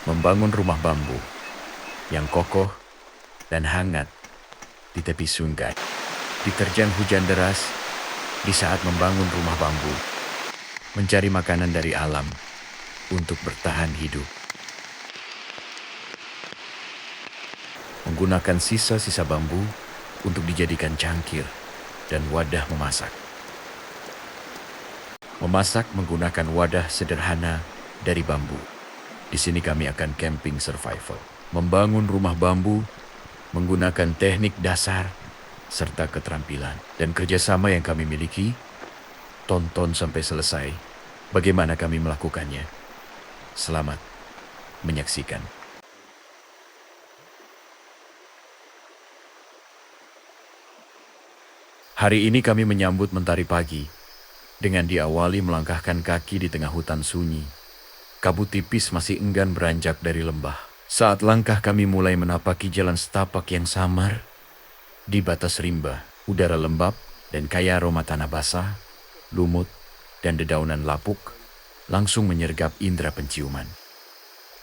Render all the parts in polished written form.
membangun rumah bambu yang kokoh dan hangat di tepi sungai. Diterjang hujan deras di saat membangun rumah bambu, mencari makanan dari alam untuk bertahan hidup. Menggunakan sisa-sisa bambu untuk dijadikan cangkir dan wadah memasak. Memasak menggunakan wadah sederhana dari bambu. Di sini kami akan camping survival. Membangun rumah bambu menggunakan teknik dasar serta keterampilan dan kerjasama yang kami miliki. Tonton sampai selesai bagaimana kami melakukannya. Selamat menyaksikan. Hari ini kami menyambut mentari pagi dengan diawali melangkahkan kaki di tengah hutan sunyi. Kabut tipis masih enggan beranjak dari lembah. Saat langkah kami mulai menapaki jalan setapak yang samar, di batas rimba, udara lembab dan kaya aroma tanah basah, lumut, dan dedaunan lapuk langsung menyergap indera penciuman.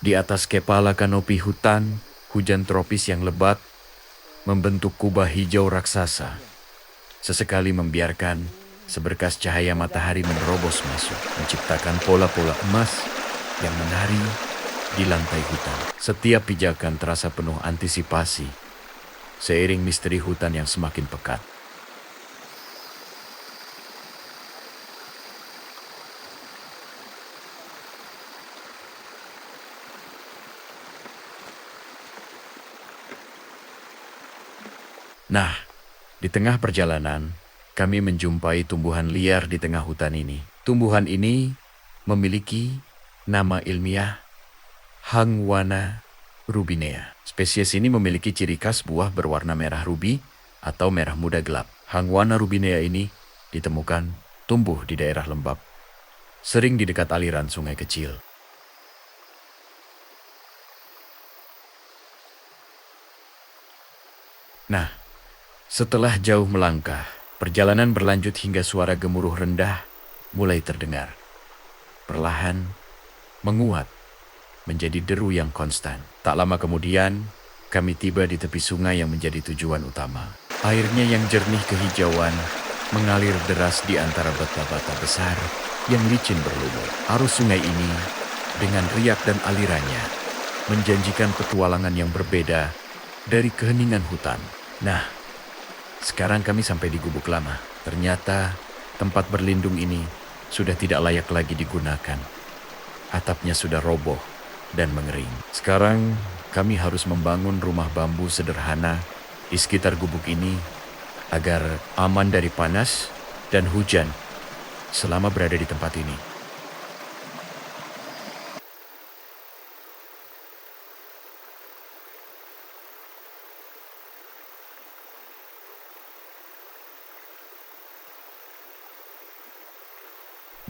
Di atas kepala kanopi hutan, hujan tropis yang lebat membentuk kubah hijau raksasa. Sesekali membiarkan seberkas cahaya matahari menerobos masuk, menciptakan pola-pola emas yang menari di lantai hutan. Setiap pijakan terasa penuh antisipasi, seiring misteri hutan yang semakin pekat. Nah, di tengah perjalanan, kami menjumpai tumbuhan liar di tengah hutan ini. Tumbuhan ini memiliki nama ilmiah Hangwana rubinea. Spesies ini memiliki ciri khas buah berwarna merah rubi atau merah muda gelap. Hangwana rubinea ini ditemukan tumbuh di daerah lembab, sering di dekat aliran sungai kecil. Nah, setelah jauh melangkah, perjalanan berlanjut hingga suara gemuruh rendah mulai terdengar. Perlahan menguat menjadi deru yang konstan. Tak lama kemudian, kami tiba di tepi sungai yang menjadi tujuan utama. Airnya yang jernih kehijauan mengalir deras di antara bata-bata besar yang licin berlumur. Arus sungai ini dengan riak dan alirannya menjanjikan petualangan yang berbeda dari keheningan hutan. Nah, sekarang kami sampai di Gubuk Lama. Ternyata tempat berlindung ini sudah tidak layak lagi digunakan. Atapnya sudah roboh dan mengering. Sekarang kami harus membangun rumah bambu sederhana di sekitar gubuk ini agar aman dari panas dan hujan selama berada di tempat ini.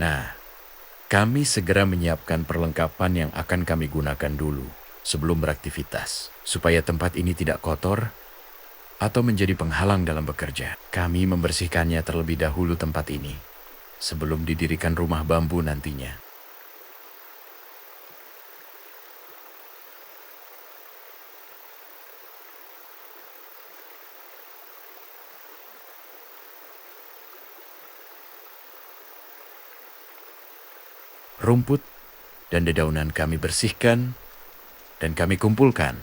Nah, kami segera menyiapkan perlengkapan yang akan kami gunakan dulu sebelum beraktivitas, supaya tempat ini tidak kotor atau menjadi penghalang dalam bekerja. Kami membersihkannya terlebih dahulu tempat ini sebelum didirikan rumah bambu nantinya. Rumput dan dedaunan kami bersihkan dan kami kumpulkan.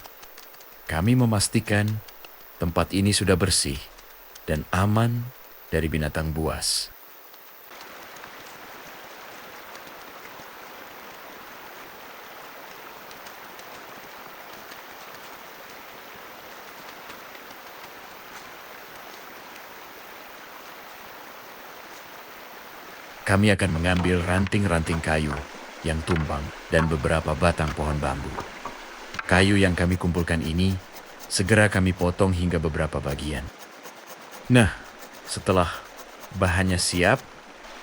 Kami memastikan tempat ini sudah bersih dan aman dari binatang buas. Kami akan mengambil ranting-ranting kayu yang tumbang dan beberapa batang pohon bambu. Kayu yang kami kumpulkan ini segera kami potong hingga beberapa bagian. Nah, setelah bahannya siap,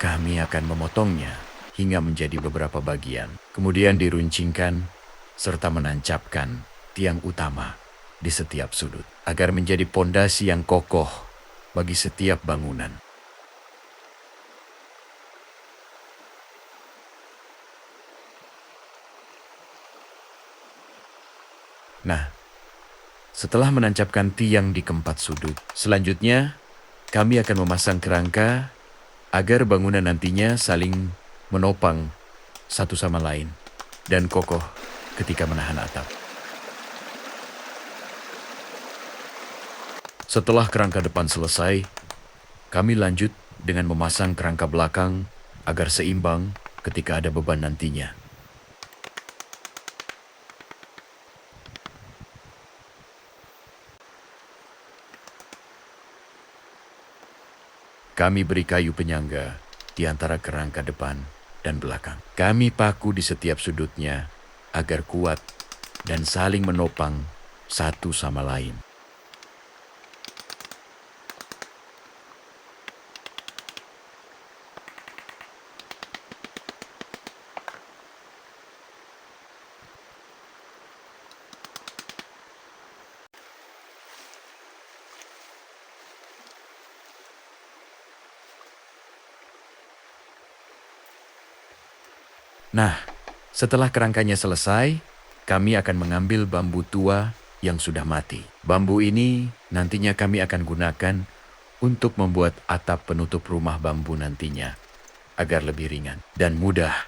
kami akan memotongnya hingga menjadi beberapa bagian. Kemudian diruncingkan serta menancapkan tiang utama di setiap sudut agar menjadi pondasi yang kokoh bagi setiap bangunan. Nah, setelah menancapkan tiang di keempat sudut, selanjutnya kami akan memasang kerangka agar bangunan nantinya saling menopang satu sama lain dan kokoh ketika menahan atap. Setelah kerangka depan selesai, kami lanjut dengan memasang kerangka belakang agar seimbang ketika ada beban nantinya. Kami beri kayu penyangga di antara kerangka depan dan belakang. Kami paku di setiap sudutnya agar kuat dan saling menopang satu sama lain. Nah, setelah kerangkanya selesai, kami akan mengambil bambu tua yang sudah mati. Bambu ini nantinya kami akan gunakan untuk membuat atap penutup rumah bambu nantinya, agar lebih ringan dan mudah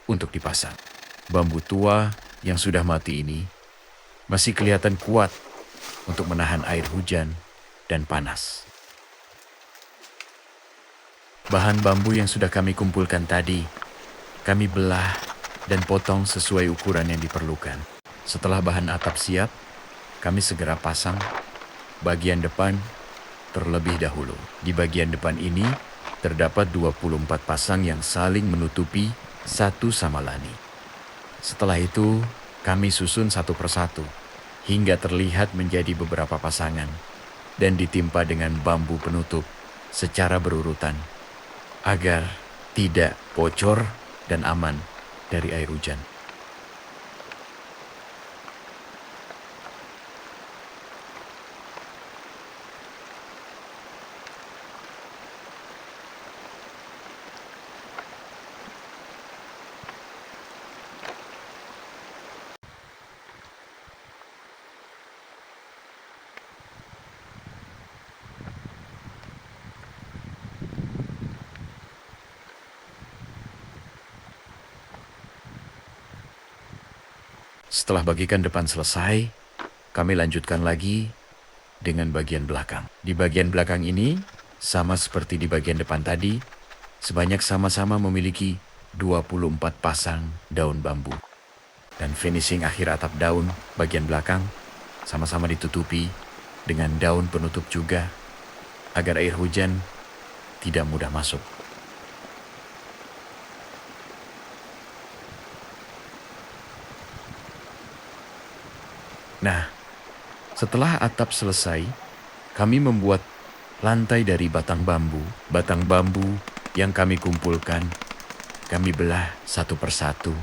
untuk dipasang. Bambu tua yang sudah mati ini masih kelihatan kuat untuk menahan air hujan dan panas. Bahan bambu yang sudah kami kumpulkan tadi, kami belah dan potong sesuai ukuran yang diperlukan. Setelah bahan atap siap, kami segera pasang bagian depan terlebih dahulu. Di bagian depan ini terdapat 24 pasang yang saling menutupi satu sama lain. Setelah itu, kami susun satu persatu hingga terlihat menjadi beberapa pasangan dan ditimpa dengan bambu penutup secara berurutan agar tidak bocor dan aman dari air hujan. Setelah bagian depan selesai, kami lanjutkan lagi dengan bagian belakang. Di bagian belakang ini, sama seperti di bagian depan tadi, sebanyak sama-sama memiliki 24 pasang daun bambu. Dan finishing akhir atap daun bagian belakang sama-sama ditutupi dengan daun penutup juga agar air hujan tidak mudah masuk. Nah, setelah atap selesai, kami membuat lantai dari batang bambu. Batang bambu yang kami kumpulkan, kami belah satu persatu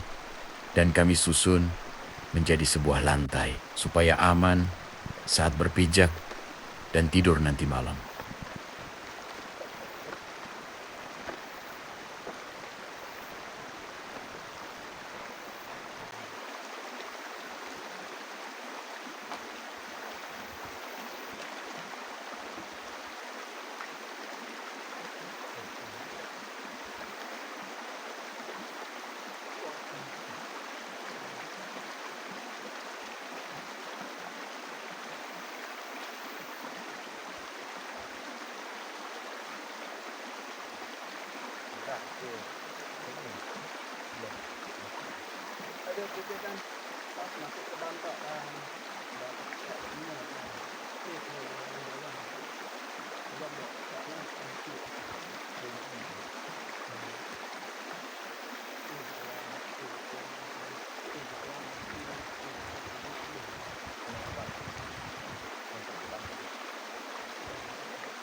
dan kami susun menjadi sebuah lantai supaya aman saat berpijak dan tidur nanti malam. Ada kita kan pas masuk ke dampak kan dapat semua kan itu yang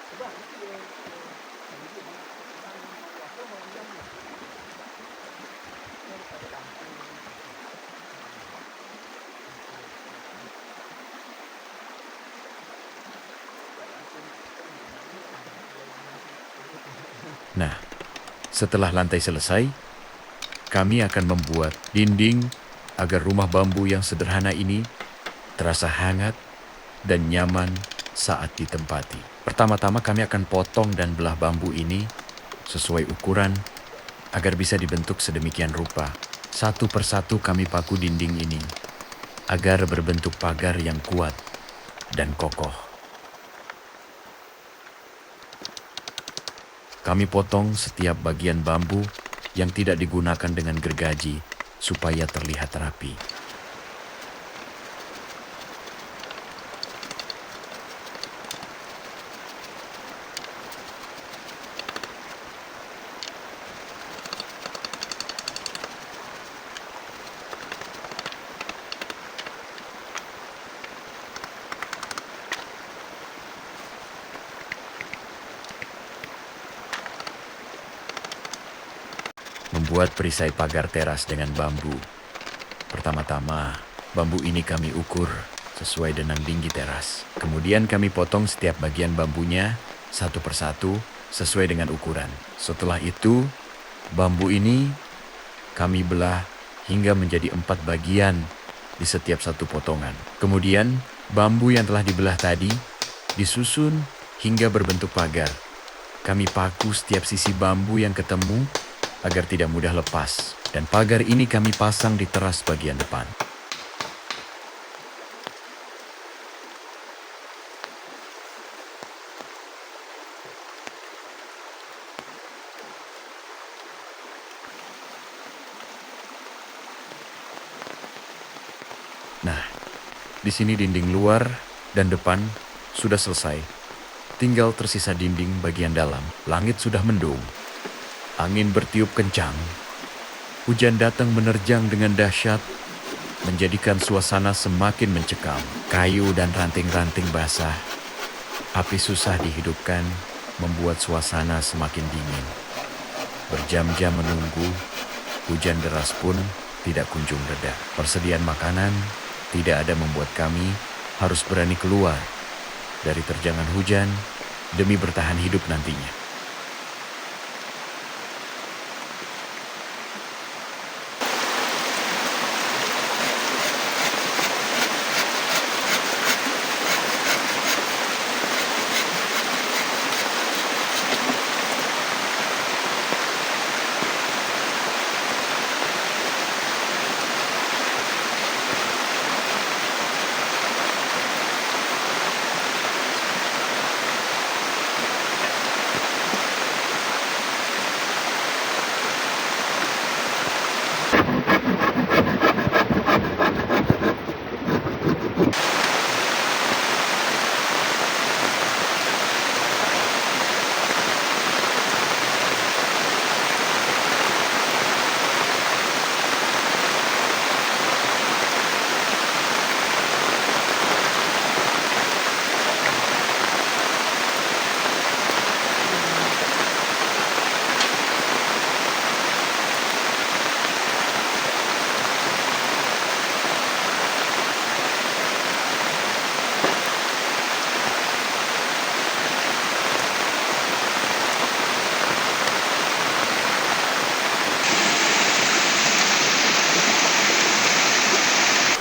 sebab karena itu Nah, setelah lantai selesai, kami akan membuat dinding agar rumah bambu yang sederhana ini terasa hangat dan nyaman saat ditempati. Pertama-tama kami akan potong dan belah bambu ini sesuai ukuran agar bisa dibentuk sedemikian rupa. Satu persatu kami paku dinding ini agar berbentuk pagar yang kuat dan kokoh. Kami potong setiap bagian bambu yang tidak digunakan dengan gergaji supaya terlihat rapi. Membuat perisai pagar teras dengan bambu. Pertama-tama, bambu ini kami ukur sesuai dengan tinggi teras. Kemudian kami potong setiap bagian bambunya satu persatu sesuai dengan ukuran. Setelah itu, bambu ini kami belah hingga menjadi 4 bagian di setiap satu potongan. Kemudian, bambu yang telah dibelah tadi disusun hingga berbentuk pagar. Kami paku setiap sisi bambu yang ketemu agar tidak mudah lepas, dan pagar ini kami pasang di teras bagian depan. Nah, di sini dinding luar dan depan sudah selesai. Tinggal tersisa dinding bagian dalam. Langit sudah mendung. Angin bertiup kencang. Hujan datang menerjang dengan dahsyat, menjadikan suasana semakin mencekam. Kayu dan ranting-ranting basah. Api susah dihidupkan, membuat suasana semakin dingin. Berjam-jam menunggu, hujan deras pun tidak kunjung reda. Persediaan makanan tidak ada membuat kami harus berani keluar dari terjangan hujan demi bertahan hidup nantinya.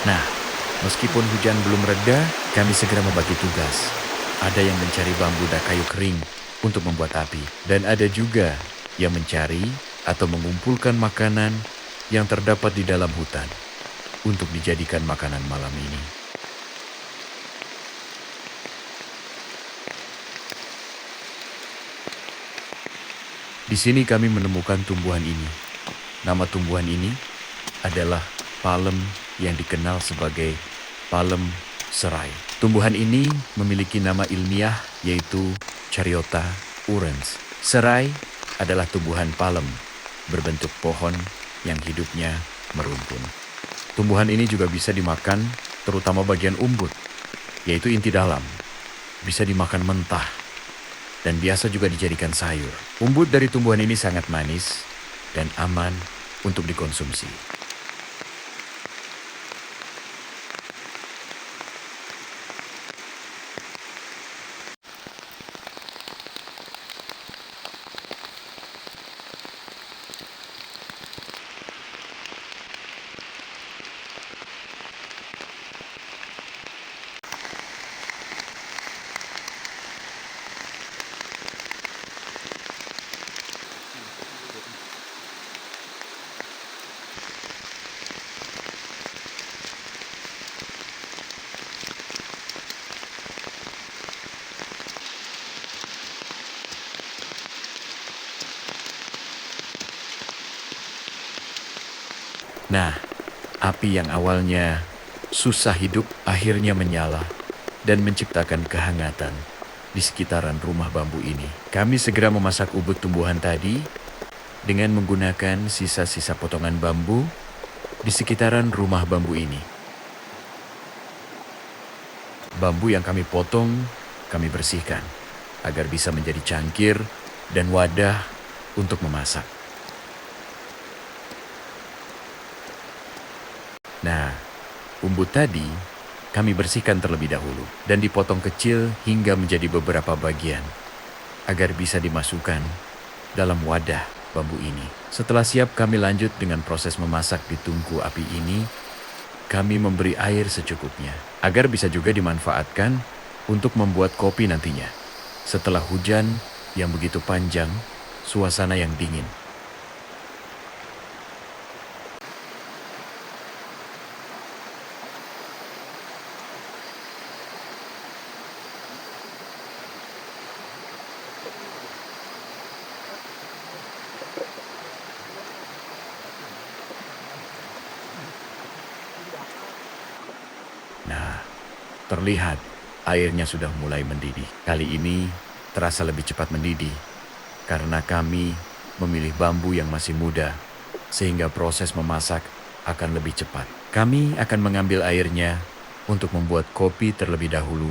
Nah, meskipun hujan belum reda, kami segera membagi tugas. Ada yang mencari bambu dan kayu kering untuk membuat api. Dan ada juga yang mencari atau mengumpulkan makanan yang terdapat di dalam hutan untuk dijadikan makanan malam ini. Di sini kami menemukan tumbuhan ini. Nama tumbuhan ini adalah palem yang dikenal sebagai palem serai. Tumbuhan ini memiliki nama ilmiah yaitu Chariota urens. Serai adalah tumbuhan palem berbentuk pohon yang hidupnya merumpun. Tumbuhan ini juga bisa dimakan, terutama bagian umbut, yaitu inti dalam. Bisa dimakan mentah dan biasa juga dijadikan sayur. Umbut dari tumbuhan ini sangat manis dan aman untuk dikonsumsi. Nah, api yang awalnya susah hidup akhirnya menyala dan menciptakan kehangatan di sekitaran rumah bambu ini. Kami segera memasak ubud tumbuhan tadi dengan menggunakan sisa-sisa potongan bambu di sekitaran rumah bambu ini. Bambu yang kami potong, kami bersihkan agar bisa menjadi cangkir dan wadah untuk memasak. Nah, umbut tadi kami bersihkan terlebih dahulu dan dipotong kecil hingga menjadi beberapa bagian agar bisa dimasukkan dalam wadah bambu ini. Setelah siap, kami lanjut dengan proses memasak di tungku api ini. Kami memberi air secukupnya agar bisa juga dimanfaatkan untuk membuat kopi nantinya. Setelah hujan yang begitu panjang, suasana yang dingin. Nah, terlihat airnya sudah mulai mendidih. Kali ini terasa lebih cepat mendidih karena kami memilih bambu yang masih muda sehingga proses memasak akan lebih cepat. Kami akan mengambil airnya untuk membuat kopi terlebih dahulu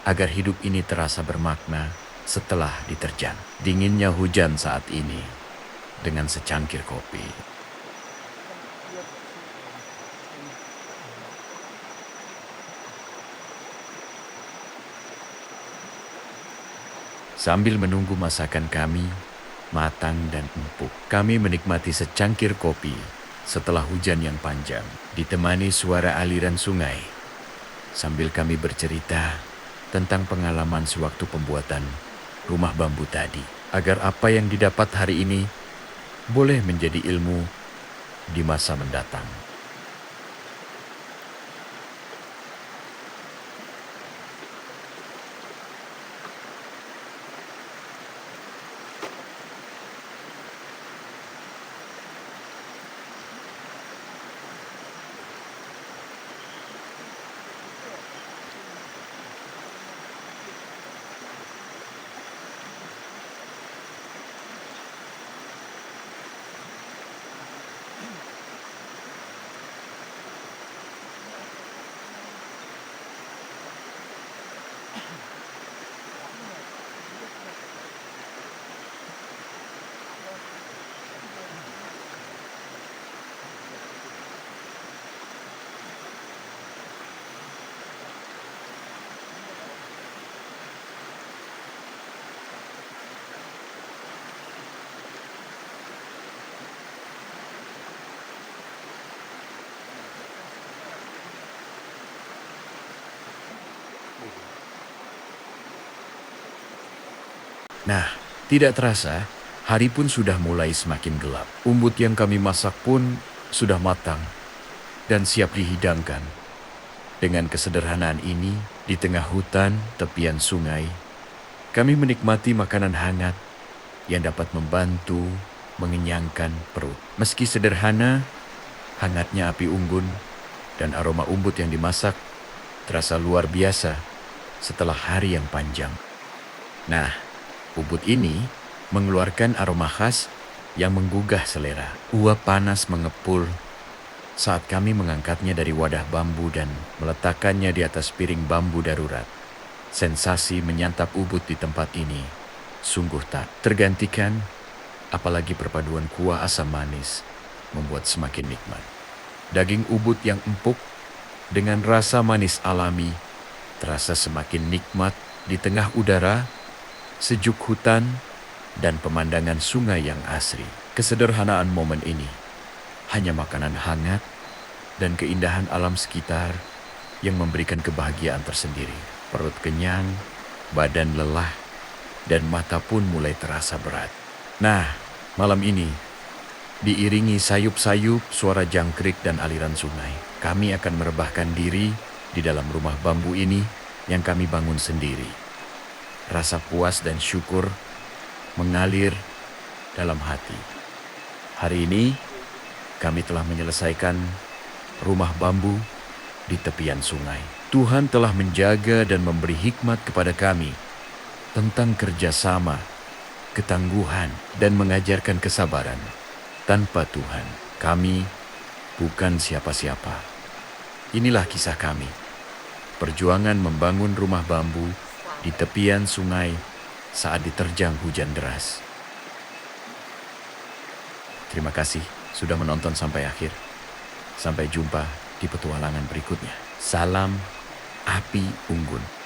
agar hidup ini terasa bermakna setelah diterjang. Dinginnya hujan saat ini dengan secangkir kopi. Sambil menunggu masakan kami matang dan empuk, kami menikmati secangkir kopi setelah hujan yang panjang, ditemani suara aliran sungai. Sambil kami bercerita tentang pengalaman sewaktu pembuatan rumah bambu tadi, agar apa yang didapat hari ini boleh menjadi ilmu di masa mendatang. Nah, tidak terasa, hari pun sudah mulai semakin gelap. Umbut yang kami masak pun sudah matang dan siap dihidangkan. Dengan kesederhanaan ini, di tengah hutan tepian sungai, kami menikmati makanan hangat yang dapat membantu mengenyangkan perut. Meski sederhana, hangatnya api unggun dan aroma umbut yang dimasak terasa luar biasa setelah hari yang panjang. Nah, umbut ini mengeluarkan aroma khas yang menggugah selera. Uap panas mengepul saat kami mengangkatnya dari wadah bambu dan meletakkannya di atas piring bambu darurat. Sensasi menyantap ubud di tempat ini sungguh tak tergantikan, apalagi perpaduan kuah asam manis membuat semakin nikmat. Daging ubud yang empuk dengan rasa manis alami terasa semakin nikmat di tengah udara, sejuk hutan, dan pemandangan sungai yang asri. Kesederhanaan momen ini, hanya makanan hangat dan keindahan alam sekitar yang memberikan kebahagiaan tersendiri. Perut kenyang, badan lelah, dan mata pun mulai terasa berat. Nah, malam ini, diiringi sayup-sayup, suara jangkrik dan aliran sungai, kami akan merebahkan diri di dalam rumah bambu ini yang kami bangun sendiri. Rasa puas dan syukur mengalir dalam hati. Hari ini, kami telah menyelesaikan rumah bambu di tepian sungai. Tuhan telah menjaga dan memberi hikmat kepada kami tentang kerjasama, ketangguhan, dan mengajarkan kesabaran. Tanpa Tuhan, kami bukan siapa-siapa. Inilah kisah kami. Perjuangan membangun rumah bambu di tepian sungai saat diterjang hujan deras. Terima kasih sudah menonton sampai akhir. Sampai jumpa di petualangan berikutnya. Salam Api Unggun.